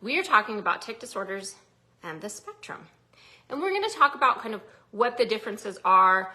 we are talking about tic disorders and the spectrum. And we're going to talk about kind of what the differences are,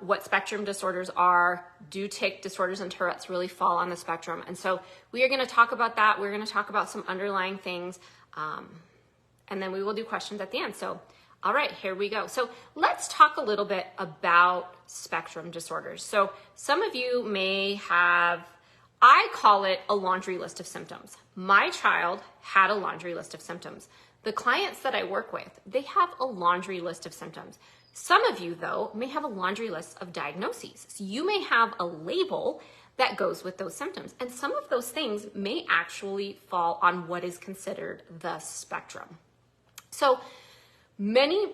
what spectrum disorders are, do tic disorders and Tourette's really fall on the spectrum? And so we are going to talk about that. We're going to talk about some underlying things, and then we will do questions at the end. So, all right, here we go. So let's talk a little bit about spectrum disorders. So some of you may have, I call it a laundry list of symptoms. My child had a laundry list of symptoms. The clients that I work with, they have a laundry list of symptoms. Some of you, though, may have a laundry list of diagnoses. So you may have a label that goes with those symptoms. And some of those things may actually fall on what is considered the spectrum. So many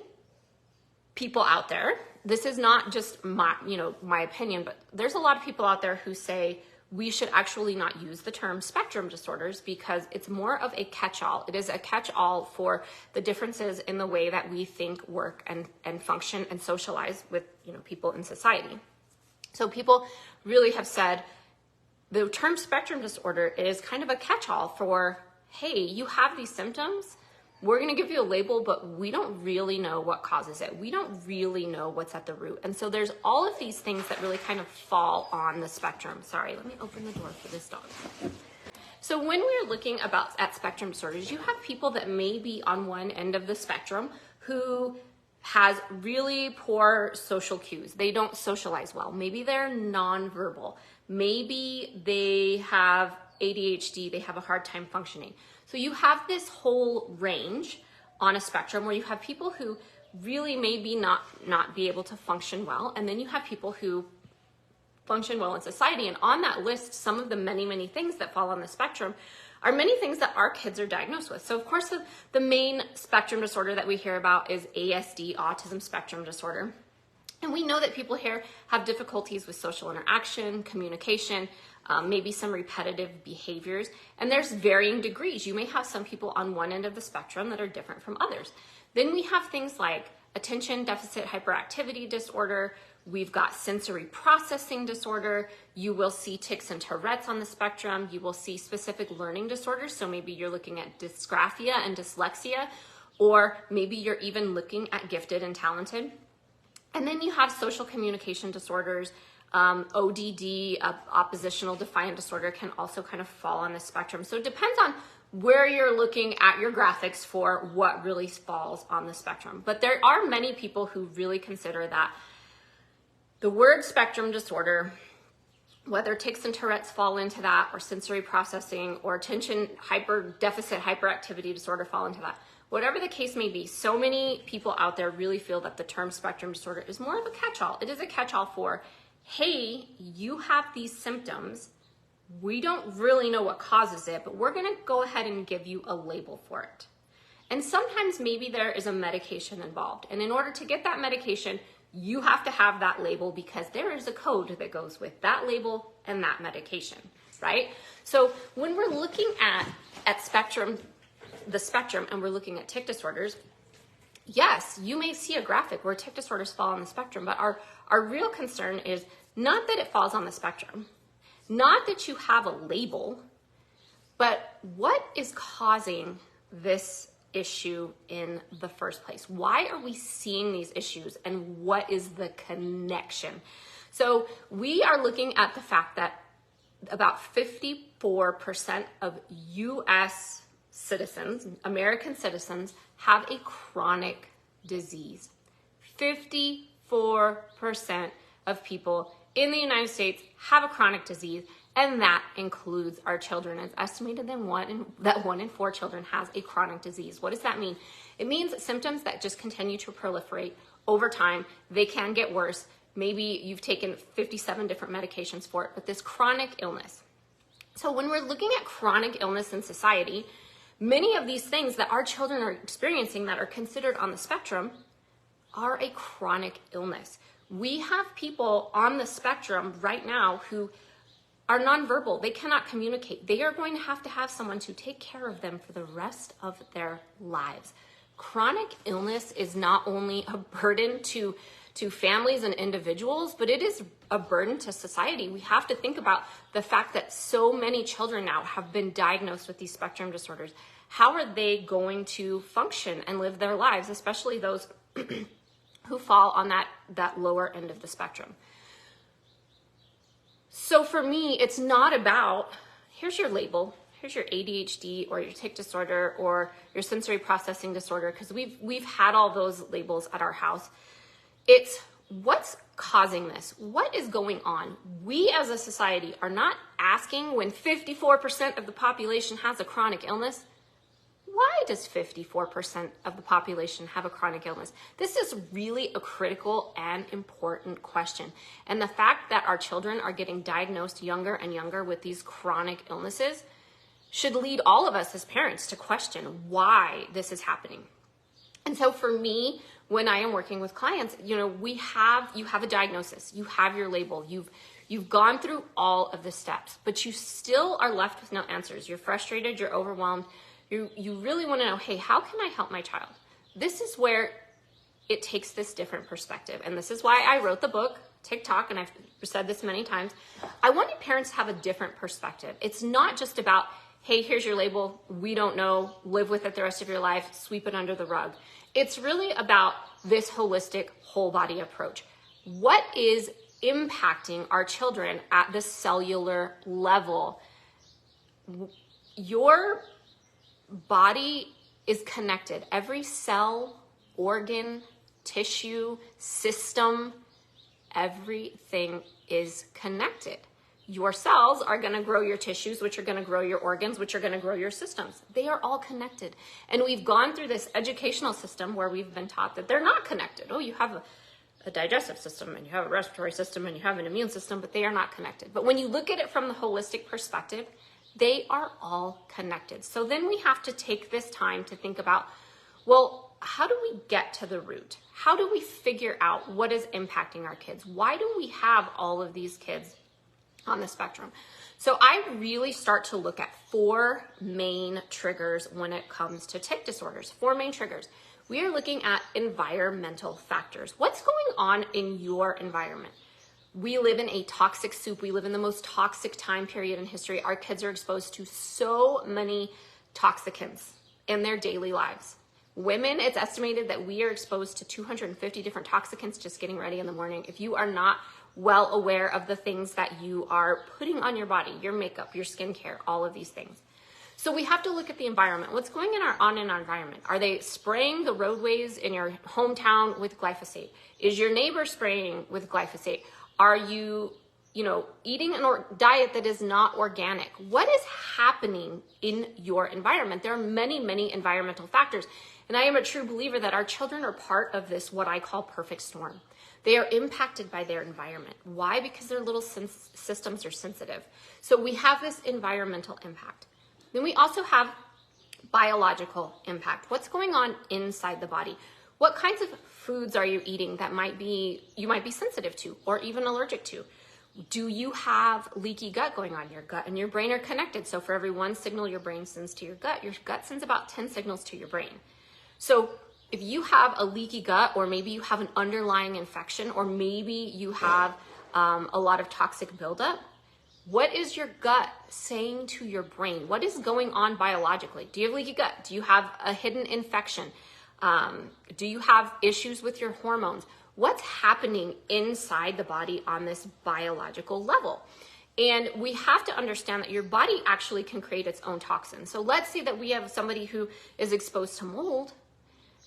people out there, this is not just my opinion, but there's a lot of people out there who say we should actually not use the term spectrum disorders because it's more of a catch-all. It is a catch-all for the differences in the way that we think, work, and function and socialize with people in society. So people really have said the term spectrum disorder is kind of a catch-all for, hey, you have these symptoms, we're going to give you a label, but we don't really know what causes it. We don't really know what's at the root. And so there's all of these things that really kind of fall on the spectrum. Sorry, let me open the door for this dog. So when we're looking at spectrum disorders, you have people that may be on one end of the spectrum who has really poor social cues. They don't socialize well. Maybe they're nonverbal. Maybe they have ADHD. They have a hard time functioning. So you have this whole range on a spectrum where you have people who really maybe not be able to function well, and then you have people who function well in society. And on that list, some of the many, many things that fall on the spectrum are many things that our kids are diagnosed with. So of course, the main spectrum disorder that we hear about is ASD, Autism Spectrum Disorder. And we know that people here have difficulties with social interaction, communication, maybe some repetitive behaviors, and there's varying degrees. You may have some people on one end of the spectrum that are different from others. Then we have things like attention deficit hyperactivity disorder. We've got sensory processing disorder. You will see tics and Tourette's on the spectrum. You will see specific learning disorders. So maybe you're looking at dysgraphia and dyslexia, or maybe you're even looking at gifted and talented. And then you have social communication disorders. ODD, oppositional defiant disorder, can also kind of fall on the spectrum. So it depends on where you're looking at your graphics for what really falls on the spectrum. But there are many people who really consider that the word spectrum disorder, whether tics and Tourette's fall into that, or sensory processing, or attention deficit hyperactivity disorder fall into that. Whatever the case may be, so many people out there really feel that the term spectrum disorder is more of a catch-all. It is a catch-all for, hey, you have these symptoms. We don't really know what causes it, but we're going to go ahead and give you a label for it. And sometimes maybe there is a medication involved. And in order to get that medication, you have to have that label because there is a code that goes with that label and that medication, right? So when we're looking at the spectrum, and we're looking at tic disorders, yes, you may see a graphic where tic disorders fall on the spectrum, but our real concern is not that it falls on the spectrum, not that you have a label, but what is causing this issue in the first place? Why are we seeing these issues, and what is the connection? So we are looking at the fact that about 54% of U.S. citizens, American citizens, have a chronic disease. 54% of people in the United States have a chronic disease, and that includes our children. It's estimated that 1 in 4 children has a chronic disease. What does that mean? It means symptoms that just continue to proliferate over time. They can get worse. Maybe you've taken 57 different medications for it, but this chronic illness. So when we're looking at chronic illness in society, many of these things that our children are experiencing that are considered on the spectrum are a chronic illness. We have people on the spectrum right now who are nonverbal. They cannot communicate. They are going to have someone to take care of them for the rest of their lives. Chronic illness is not only a burden to families and individuals, but it is a burden to society. We have to think about the fact that so many children now have been diagnosed with these spectrum disorders, how are they going to function and live their lives, especially those who fall on that lower end of the spectrum. So for me, it's not about, here's your label, here's your ADHD or your tic disorder or your sensory processing disorder, because we've had all those labels at our house. It's what's causing this? What is going on? We as a society are not asking, when 54% of the population has a chronic illness, why does 54% of the population have a chronic illness? This is really a critical and important question. And the fact that our children are getting diagnosed younger and younger with these chronic illnesses should lead all of us as parents to question why this is happening. And so for me, when I am working with clients, you have a diagnosis, you have your label, you've gone through all of the steps, but you still are left with no answers. You're frustrated, you're overwhelmed. You really want to know, hey, how can I help my child? This is where it takes this different perspective. And this is why I wrote the book, TikTok, and I've said this many times. I wanted parents to have a different perspective. It's not just about, hey, here's your label, we don't know, live with it the rest of your life, sweep it under the rug. It's really about this holistic whole body approach. What is impacting our children at the cellular level? Your body is connected. Every cell, organ, tissue, system, everything is connected. Your cells are going to grow your tissues, which are going to grow your organs, which are going to grow your systems. They are all connected. And we've gone through this educational system where we've been taught that they're not connected. Oh, you have a digestive system and you have a respiratory system and you have an immune system, but they are not connected. But when you look at it from the holistic perspective, they are all connected. So then we have to take this time to think about, well, how do we get to the root? How do we figure out what is impacting our kids? Why do we have all of these kids on the spectrum? So I really start to look at 4 main triggers when it comes to tic disorders. 4 main triggers. We are looking at environmental factors. What's going on in your environment? We live in a toxic soup. We live in the most toxic time period in history. Our kids are exposed to so many toxicants in their daily lives. Women, it's estimated that we are exposed to 250 different toxicants just getting ready in the morning. If you are not well aware of the things that you are putting on your body, your makeup, your skincare, all of these things. So we have to look at the environment. What's going on in our environment? Are they spraying the roadways in your hometown with glyphosate? Is your neighbor spraying with glyphosate? Are you, eating a diet that is not organic? What is happening in your environment? There are many, many environmental factors. And I am a true believer that our children are part of this, what I call perfect storm. They are impacted by their environment. Why? Because their little systems are sensitive. So we have this environmental impact. Then we also have biological impact. What's going on inside the body? What kinds of foods are you eating that you might be sensitive to or even allergic to? Do you have leaky gut going on? Your gut and your brain are connected. So for every 1 signal your brain sends to your gut sends about 10 signals to your brain. So if you have a leaky gut, or maybe you have an underlying infection, or maybe you have a lot of toxic buildup, what is your gut saying to your brain? What is going on biologically? Do you have leaky gut? Do you have a hidden infection? Do you have issues with your hormones? What's happening inside the body on this biological level? And we have to understand that your body actually can create its own toxins. So let's say that we have somebody who is exposed to mold.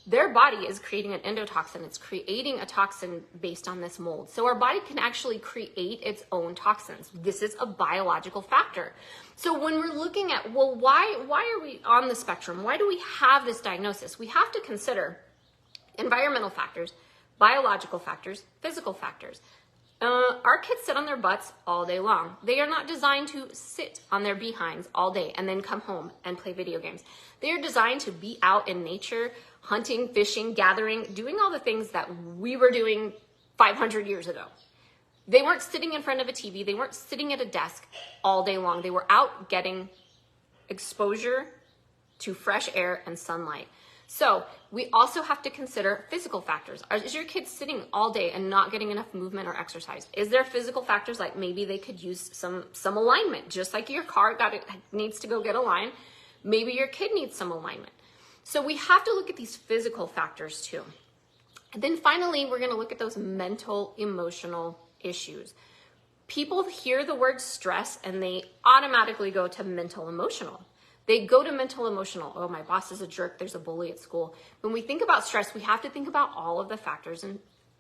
Their body is creating an endotoxin. It's creating a toxin based on this mold. So our body can actually create its own toxins. This is a biological factor. So when we're looking at, well, why are we on the spectrum? Why do we have this diagnosis? We have to consider environmental factors, biological factors, physical factors. Our kids sit on their butts all day long. They are not designed to sit on their behinds all day and then come home and play video games. They are designed to be out in nature, hunting, fishing, gathering, doing all the things that we were doing 500 years ago. They weren't sitting in front of a TV. They weren't sitting at a desk all day long. They were out getting exposure to fresh air and sunlight. So we also have to consider physical factors. Is your kid sitting all day and not getting enough movement or exercise? Is there physical factors like maybe they could use some alignment, just like your car needs to go get aligned? Maybe your kid needs some alignment. So we have to look at these physical factors too. And then finally, we're going to look at those mental, emotional issues. People hear the word stress and they automatically go to mental, emotional. They go to mental, emotional. Oh, my boss is a jerk. There's a bully at school. When we think about stress, we have to think about all of the factors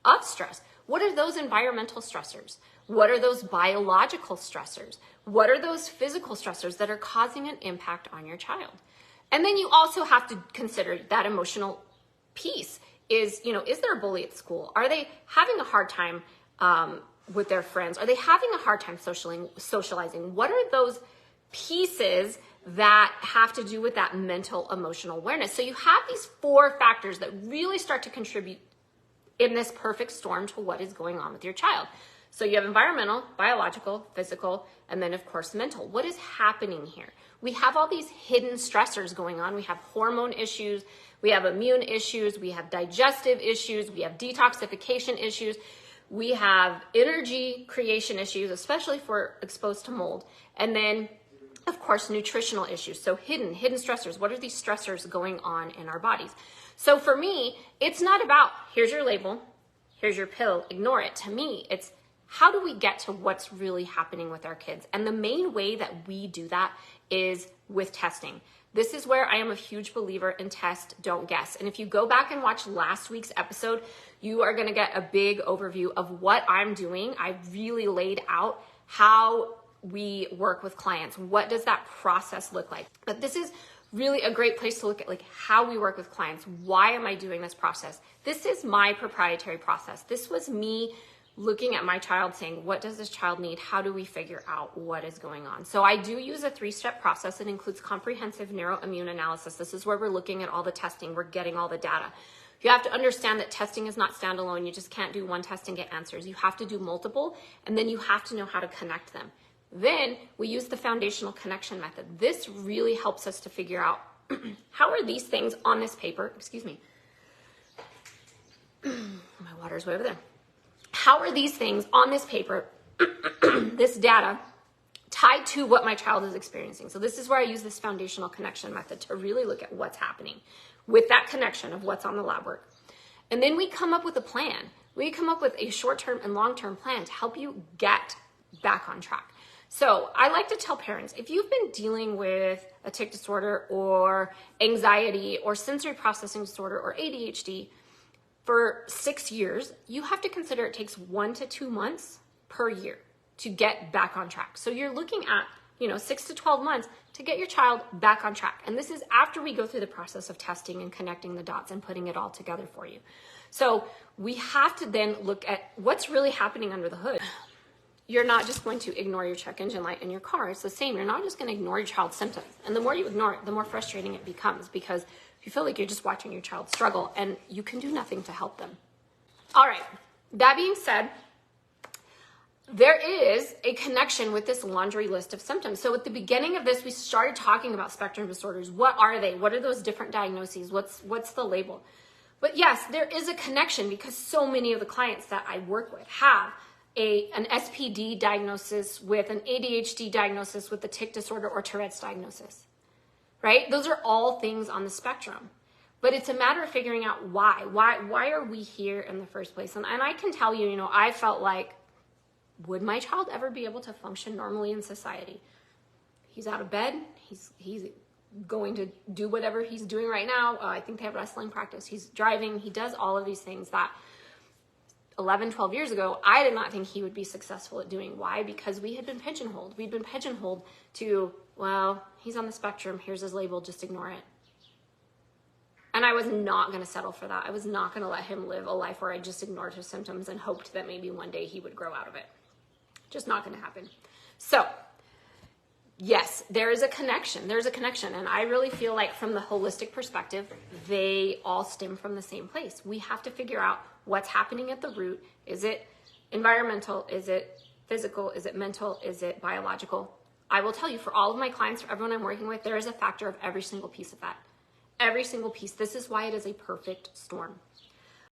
of stress. What are those environmental stressors? What are those biological stressors? What are those physical stressors that are causing an impact on your child? And then you also have to consider that emotional piece. Is there a bully at school? Are they having a hard time with their friends? Are they having a hard time socializing? What are those pieces that have to do with that mental, emotional awareness? So you have these 4 factors that really start to contribute in this perfect storm to what is going on with your child. So you have environmental, biological, physical, and then of course mental. What is happening here? We have all these hidden stressors going on. We have hormone issues, we have immune issues, we have digestive issues, we have detoxification issues, we have energy creation issues, especially if we're exposed to mold, and then of course nutritional issues. So hidden stressors. What are these stressors going on in our bodies? So for me, it's not about here's your label, here's your pill, ignore it. To me, it's how do we get to what's really happening with our kids? And the main way that we do that is with testing. This is where I am a huge believer in test, don't guess. And if you go back and watch last week's episode, you are going to get a big overview of what I'm doing. I really laid out how we work with clients. What does that process look like? But this is really a great place to look at how we work with clients. Why am I doing this process? This is my proprietary process. This was me looking at my child saying, what does this child need? How do we figure out what is going on? So I do use a 3-step process. It includes comprehensive neuroimmune analysis. This is where we're looking at all the testing. We're getting all the data. You have to understand that testing is not standalone. You just can't do one test and get answers. You have to do multiple, and then you have to know how to connect them. Then we use the foundational connection method. This really helps us to figure out how are these things on this paper, excuse me, my water's way over there. How are these things on this paper, this data, tied to what my child is experiencing? So this is where I use this foundational connection method to really look at what's happening with that connection of what's on the lab work. And then we come up with a plan. We come up with a short-term and long-term plan to help you get back on track. So I like to tell parents, if you've been dealing with a tic disorder or anxiety or sensory processing disorder or ADHD for 6 years, you have to consider it takes 1 to 2 months per year to get back on track. So you're looking at, 6 to 12 months to get your child back on track. And this is after we go through the process of testing and connecting the dots and putting it all together for you. So we have to then look at what's really happening under the hood. You're not just going to ignore your check engine light in your car. It's the same. You're not just going to ignore your child's symptoms. And the more you ignore it, the more frustrating it becomes, because you feel like you're just watching your child struggle and you can do nothing to help them. All right. That being said, there is a connection with this laundry list of symptoms. So at the beginning of this, we started talking about spectrum disorders. What are they? What are those different diagnoses? What's the label? But yes, there is a connection because so many of the clients that I work with have an SPD diagnosis with an ADHD diagnosis with a tic disorder or Tourette's diagnosis, right? Those are all things on the spectrum. But it's a matter of figuring out why. Why are we here in the first place? And I can tell you, I felt like, would my child ever be able to function normally in society? He's out of bed. He's going to do whatever he's doing right now. I think they have wrestling practice. He's driving. He does all of these things that 11, 12 years ago, I did not think he would be successful at doing. Why? Because we had been pigeonholed. We'd been pigeonholed to, well, he's on the spectrum. Here's his label. Just ignore it. And I was not going to settle for that. I was not going to let him live a life where I just ignored his symptoms and hoped that maybe one day he would grow out of it. Just not going to happen. So, yes, there is a connection. There's a connection. And I really feel like from the holistic perspective, they all stem from the same place. We have to figure out what's happening at the root. Is it environmental? Is it physical? Is it mental? Is it biological? I will tell you, for all of my clients, for everyone I'm working with, there is a factor of every single piece of that. Every single piece. This is why it is a perfect storm.